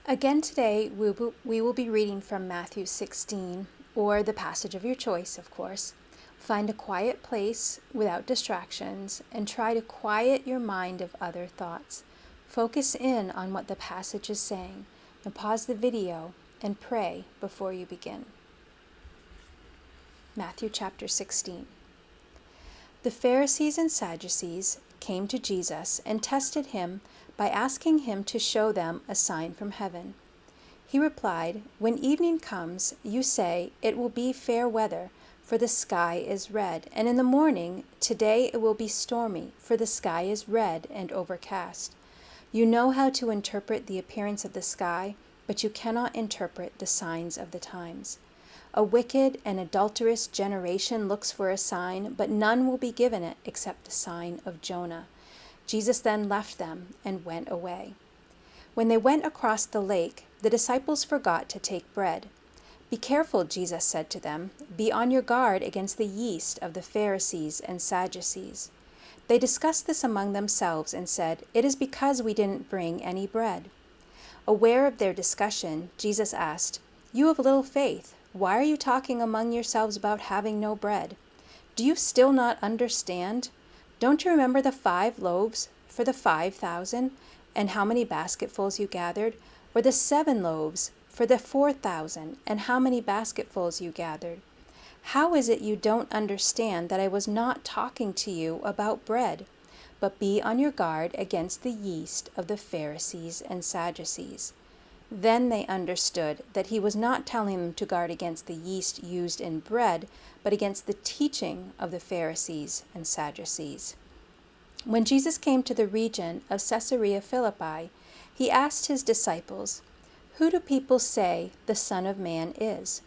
Again today, we will be reading from Matthew 16, or the passage of your choice, of course. Find a quiet place without distractions and try to quiet your mind of other thoughts. Focus in on what the passage is saying. Now pause the video and pray before you begin. Matthew chapter 16. The Pharisees and Sadducees came to Jesus and tested him by asking him to show them a sign from heaven. He replied, "When evening comes, you say, 'It will be fair weather, for the sky is red,' and in the morning, 'Today it will be stormy, for the sky is red and overcast.' You know how to interpret the appearance of the sky, but you cannot interpret the signs of the times. A wicked and adulterous generation looks for a sign, but none will be given it except the sign of Jonah." Jesus then left them and went away. When they went across the lake, the disciples forgot to take bread. "Be careful," Jesus said to them. "Be on your guard against the yeast of the Pharisees and Sadducees." They discussed this among themselves and said, "It is because we didn't bring any bread." Aware of their discussion, Jesus asked, "You have little faith. Why are you talking among yourselves about having no bread? Do you still not understand? Don't you remember the 5 loaves for the 5,000, and how many basketfuls you gathered? Or the 7 loaves for the 4,000, and how many basketfuls you gathered? How is it you don't understand that I was not talking to you about bread? But be on your guard against the yeast of the Pharisees and Sadducees." Then they understood that he was not telling them to guard against the yeast used in bread, but against the teaching of the Pharisees and Sadducees. When Jesus came to the region of Caesarea Philippi, he asked his disciples, "Who do people say the Son of Man is?"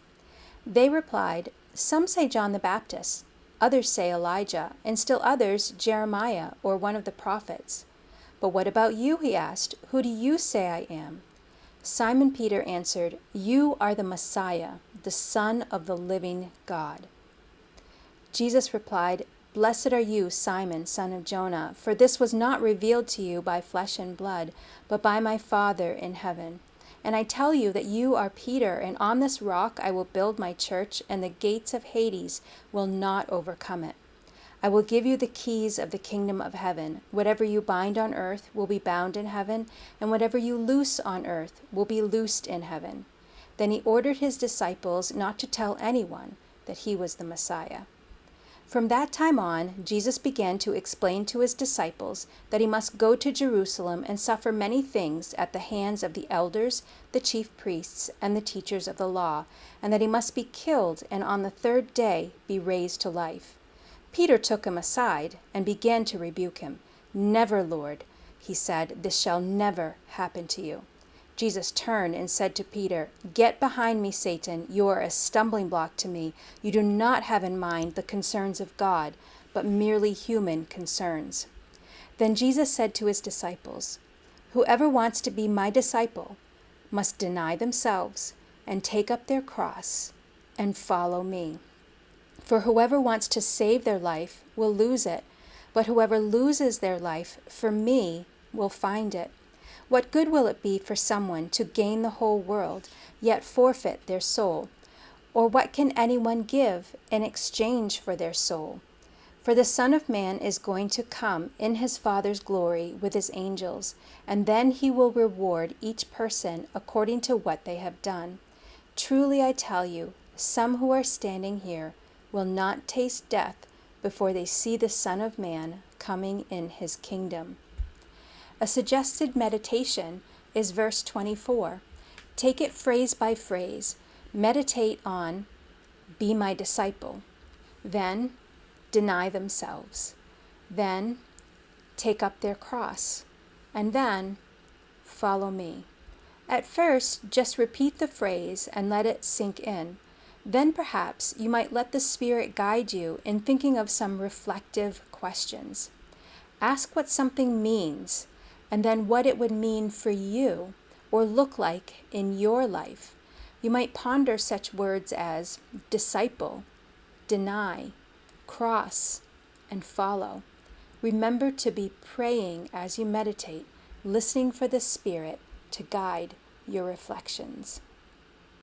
They replied, "Some say John the Baptist, others say Elijah, and still others Jeremiah or one of the prophets." "But what about you?" he asked. "Who do you say I am?" Simon Peter answered, "You are the Messiah, the Son of the living God." Jesus replied, "Blessed are you, Simon, son of Jonah, for this was not revealed to you by flesh and blood, but by my Father in heaven. And I tell you that you are Peter, and on this rock I will build my church, and the gates of Hades will not overcome it. I will give you the keys of the kingdom of heaven. Whatever you bind on earth will be bound in heaven, and whatever you loose on earth will be loosed in heaven." Then he ordered his disciples not to tell anyone that he was the Messiah. From that time on, Jesus began to explain to his disciples that he must go to Jerusalem and suffer many things at the hands of the elders, the chief priests, and the teachers of the law, and that he must be killed and on the 3rd day be raised to life. Peter took him aside and began to rebuke him. "Never, Lord," he said, "this shall never happen to you." Jesus turned and said to Peter, "Get behind me, Satan. You are a stumbling block to me. You do not have in mind the concerns of God, but merely human concerns." Then Jesus said to his disciples, "Whoever wants to be my disciple must deny themselves and take up their cross and follow me. For whoever wants to save their life will lose it, but whoever loses their life for me will find it. What good will it be for someone to gain the whole world, yet forfeit their soul? Or what can anyone give in exchange for their soul? For the Son of Man is going to come in his Father's glory with his angels, and then he will reward each person according to what they have done. Truly I tell you, some who are standing here will not taste death before they see the Son of Man coming in his kingdom." A suggested meditation is verse 24. Take it phrase by phrase. Meditate on, "Be my disciple." Then, deny themselves. Then, take up their cross. And then, follow me. At first, just repeat the phrase and let it sink in. Then perhaps you might let the Spirit guide you in thinking of some reflective questions. Ask what something means, and then what it would mean for you or look like in your life. You might ponder such words as disciple, deny, cross, and follow. Remember to be praying as you meditate, listening for the Spirit to guide your reflections.